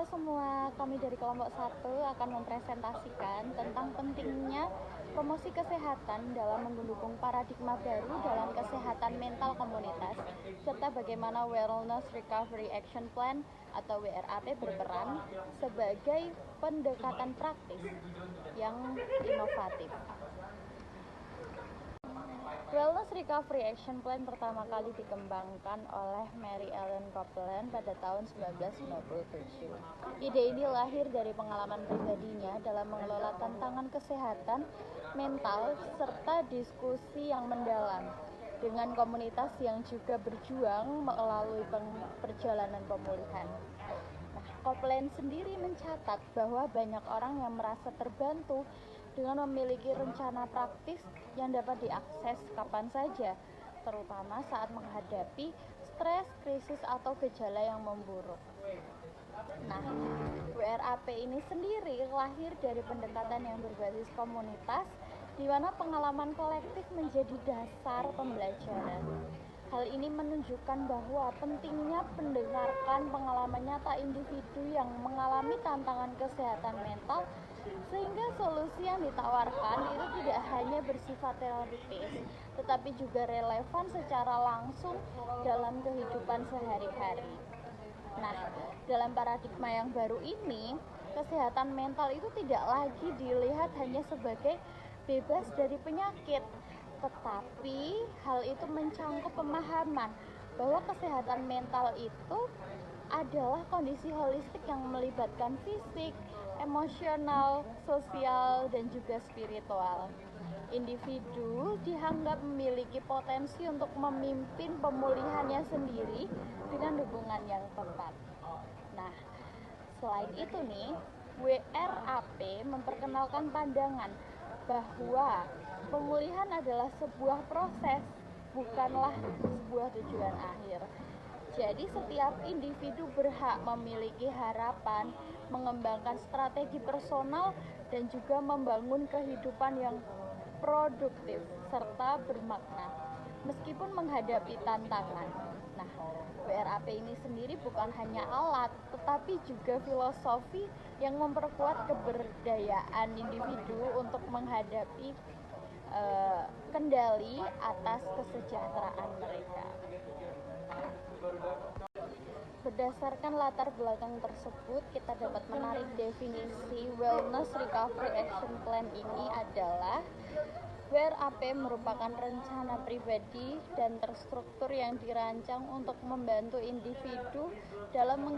Halo semua, kami dari kelompok 1 akan mempresentasikan tentang pentingnya promosi kesehatan dalam mendukung paradigma baru dalam kesehatan mental komunitas, serta bagaimana Wellness Recovery Action Plan atau WRAP berperan sebagai pendekatan praktis yang inovatif. Wellness Recovery Action Plan pertama kali dikembangkan oleh Mary Ellen Copeland pada tahun 1997. Ide ini lahir dari pengalaman pribadinya dalam mengelola tantangan kesehatan mental serta diskusi yang mendalam dengan komunitas yang juga berjuang melalui perjalanan pemulihan. Copeland sendiri mencatat bahwa banyak orang yang merasa terbantu dengan memiliki rencana praktis yang dapat diakses kapan saja, terutama saat menghadapi stres, krisis, atau gejala yang memburuk. Nah, WRAP ini sendiri lahir dari pendekatan yang berbasis komunitas, di mana pengalaman kolektif menjadi dasar pembelajaran. Hal ini menunjukkan bahwa pentingnya mendengarkan pengalaman nyata individu yang mengalami tantangan kesehatan mental, sehingga solusi yang ditawarkan itu tidak hanya bersifat teoritis, tetapi juga relevan secara langsung dalam kehidupan sehari-hari. Nah, dalam paradigma yang baru ini, kesehatan mental itu tidak lagi dilihat hanya sebagai bebas dari penyakit, tetapi hal itu mencangkup pemahaman bahwa kesehatan mental itu adalah kondisi holistik yang melibatkan fisik, emosional, sosial, dan juga spiritual. Individu dianggap memiliki potensi untuk memimpin pemulihannya sendiri dengan dukungan yang tepat. Nah, selain itu nih, WRAP memperkenalkan pandangan bahwa pemulihan adalah sebuah proses, bukanlah sebuah tujuan akhir. Jadi setiap individu berhak memiliki harapan, mengembangkan strategi personal, dan juga membangun kehidupan yang produktif serta bermakna meskipun menghadapi tantangan. Nah, WRAP ini sendiri bukan hanya alat, tetapi juga filosofi yang memperkuat keberdayaan individu untuk menghadapi kendali atas kesejahteraan mereka. Berdasarkan latar belakang tersebut, kita dapat menarik definisi Wellness Recovery Action Plan ini adalah WRAP merupakan rencana pribadi dan terstruktur yang dirancang untuk membantu individu dalam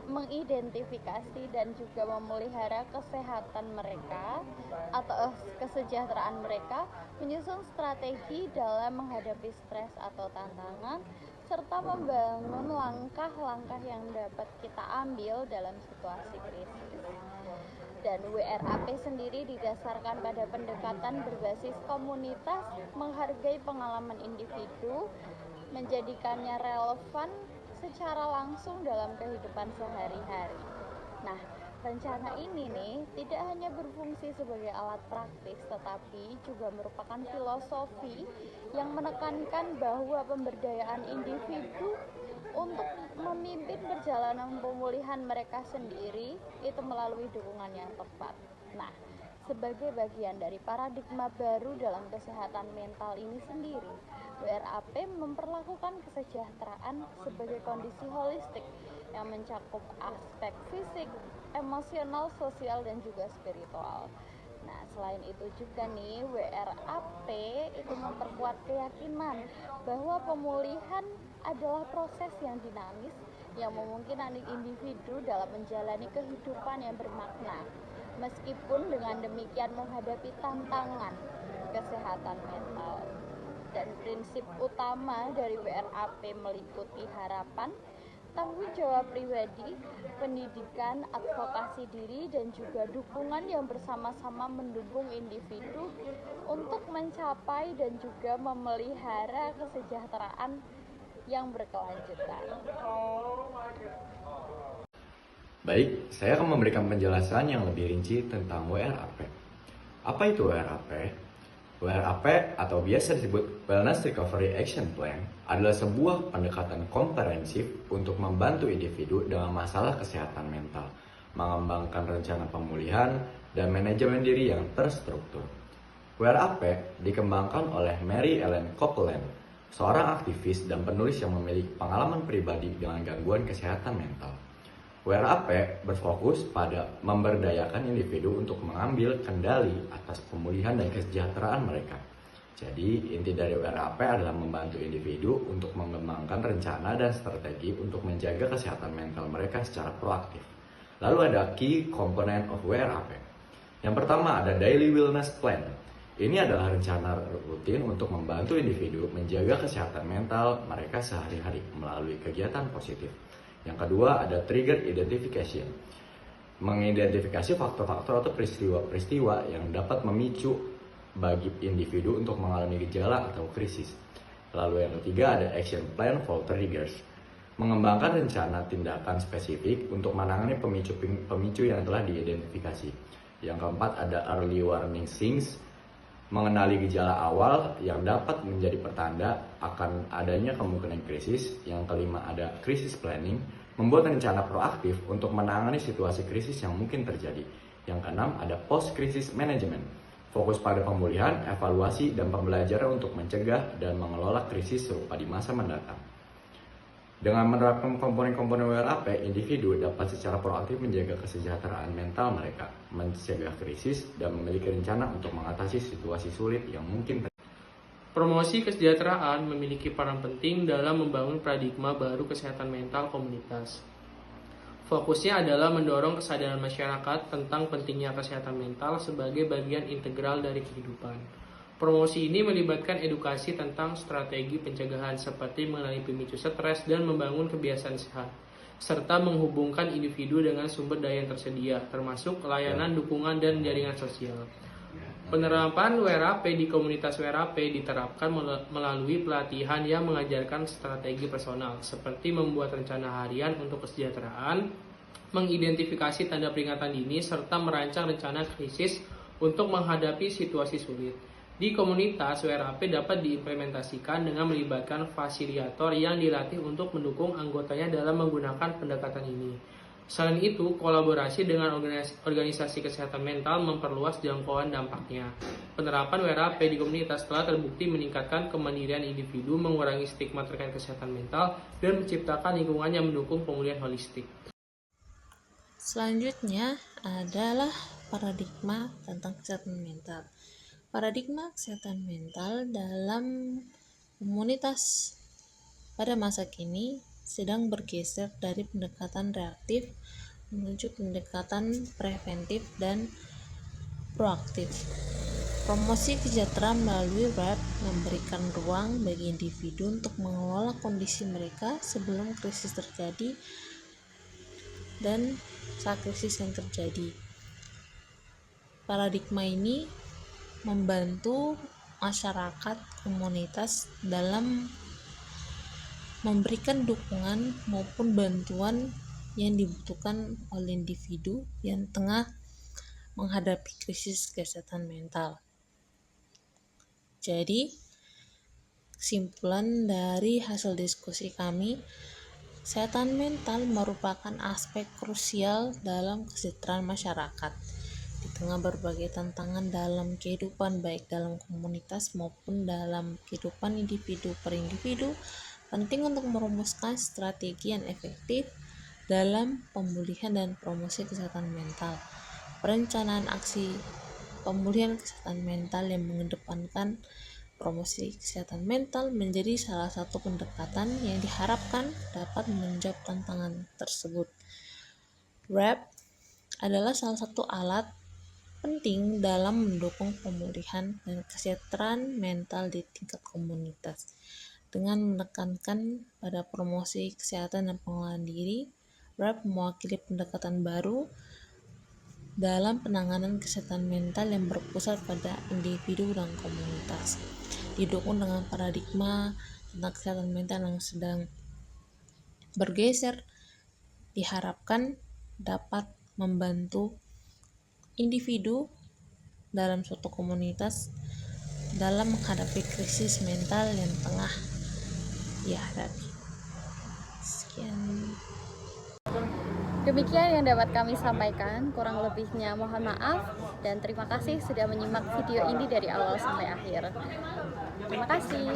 mengidentifikasi dan juga memelihara kesehatan mereka atau kesejahteraan mereka, menyusun strategi dalam menghadapi stres atau tantangan, serta membangun langkah-langkah yang dapat kita ambil dalam situasi krisis. Dan WRAP sendiri didasarkan pada pendekatan berbasis komunitas, menghargai pengalaman individu, menjadikannya relevan secara langsung dalam kehidupan sehari-hari. Nah, rencana ini nih tidak hanya berfungsi sebagai alat praktis, tetapi juga merupakan filosofi yang menekankan bahwa pemberdayaan individu untuk memimpin perjalanan pemulihan mereka sendiri itu melalui dukungan yang tepat. Nah, sebagai bagian dari paradigma baru dalam kesehatan mental ini sendiri, WRAP memperlakukan kesejahteraan sebagai kondisi holistik yang mencakup aspek fisik, emosional, sosial, dan juga spiritual. Nah, selain itu juga nih, WRAP itu memperkuat keyakinan bahwa pemulihan adalah proses yang dinamis yang memungkinkan individu dalam menjalani kehidupan yang bermakna, meskipun dengan demikian menghadapi tantangan kesehatan mental. Dan prinsip utama dari WRAP meliputi harapan, tanggung jawab pribadi, pendidikan, advokasi diri, dan juga dukungan yang bersama-sama mendukung individu untuk mencapai dan juga memelihara kesejahteraan yang berkelanjutan. Baik, saya akan memberikan penjelasan yang lebih rinci tentang WRAP. Apa itu WRAP? WRAP atau biasa disebut Wellness Recovery Action Plan adalah sebuah pendekatan komprehensif untuk membantu individu dengan masalah kesehatan mental, mengembangkan rencana pemulihan, dan manajemen diri yang terstruktur. WRAP dikembangkan oleh Mary Ellen Copeland, seorang aktivis dan penulis yang memiliki pengalaman pribadi dengan gangguan kesehatan mental. WRAP berfokus pada memberdayakan individu untuk mengambil kendali atas pemulihan dan kesejahteraan mereka. Jadi, inti dari WRAP adalah membantu individu untuk mengembangkan rencana dan strategi untuk menjaga kesehatan mental mereka secara proaktif. Lalu ada key component of WRAP. Yang pertama ada Daily Wellness Plan. Ini adalah rencana rutin untuk membantu individu menjaga kesehatan mental mereka sehari-hari melalui kegiatan positif. Yang kedua ada Trigger Identification. Mengidentifikasi faktor-faktor atau peristiwa-peristiwa yang dapat memicu bagi individu untuk mengalami gejala atau krisis. Lalu yang ketiga ada Action Plan for Triggers. Mengembangkan rencana tindakan spesifik untuk menangani pemicu yang telah diidentifikasi. Yang keempat ada Early Warning Signs. Mengenali gejala awal yang dapat menjadi pertanda akan adanya kemungkinan krisis. Yang kelima ada Crisis Planning. Membuat rencana proaktif untuk menangani situasi krisis yang mungkin terjadi. Yang keenam ada Post-Crisis Management. Fokus pada pemulihan, evaluasi, dan pembelajaran untuk mencegah dan mengelola krisis serupa di masa mendatang. Dengan menerapkan komponen-komponen WRAP, individu dapat secara proaktif menjaga kesejahteraan mental mereka, mencegah krisis, dan memiliki rencana untuk mengatasi situasi sulit yang mungkin terjadi. Promosi kesejahteraan memiliki peran penting dalam membangun paradigma baru kesehatan mental komunitas. Fokusnya adalah mendorong kesadaran masyarakat tentang pentingnya kesehatan mental sebagai bagian integral dari kehidupan. Promosi ini melibatkan edukasi tentang strategi pencegahan seperti mengenali pemicu stres dan membangun kebiasaan sehat, serta menghubungkan individu dengan sumber daya yang tersedia, termasuk layanan, dukungan, dan jaringan sosial. Penerapan WRAP di komunitas WRAP diterapkan melalui pelatihan yang mengajarkan strategi personal, seperti membuat rencana harian untuk kesejahteraan, mengidentifikasi tanda peringatan dini, serta merancang rencana krisis untuk menghadapi situasi sulit. Di komunitas, WRAP dapat diimplementasikan dengan melibatkan fasilitator yang dilatih untuk mendukung anggotanya dalam menggunakan pendekatan ini. Selain itu, kolaborasi dengan organisasi kesehatan mental memperluas jangkauan dampaknya. Penerapan WRAP di komunitas telah terbukti meningkatkan kemandirian individu, mengurangi stigma terkait kesehatan mental, dan menciptakan lingkungan yang mendukung pemulihan holistik. Selanjutnya adalah paradigma tentang kesehatan mental. Paradigma kesehatan mental dalam komunitas pada masa kini sedang bergeser dari pendekatan reaktif menuju pendekatan preventif dan proaktif. Promosi kesejahteraan melalui WRAP memberikan ruang bagi individu untuk mengelola kondisi mereka sebelum krisis terjadi dan saat krisis yang terjadi. Paradigma ini membantu masyarakat komunitas dalam memberikan dukungan maupun bantuan yang dibutuhkan oleh individu yang tengah menghadapi krisis kesehatan mental. Jadi, kesimpulan dari hasil diskusi kami, kesehatan mental merupakan aspek krusial dalam kesejahteraan masyarakat. Di tengah berbagai tantangan dalam kehidupan baik dalam komunitas maupun dalam kehidupan individu per individu, penting untuk merumuskan strategi yang efektif dalam pemulihan dan promosi kesehatan mental. Perencanaan aksi pemulihan kesehatan mental yang mengedepankan promosi kesehatan mental menjadi salah satu pendekatan yang diharapkan dapat menjawab tantangan tersebut. WRAP adalah salah satu alat penting dalam mendukung pemulihan dan kesejahteraan mental di tingkat komunitas. Dengan menekankan pada promosi kesehatan dan pengelolaan diri, WRAP mewakili pendekatan baru dalam penanganan kesehatan mental yang berpusat pada individu dan komunitas. Didukung dengan paradigma tentang kesehatan mental yang sedang bergeser, diharapkan dapat membantu individu dalam suatu komunitas dalam menghadapi krisis mental yang tengah dihadapi. Sekian. Demikian yang dapat kami sampaikan, kurang lebihnya mohon maaf dan terima kasih sudah menyimak video ini dari awal sampai akhir. Terima kasih.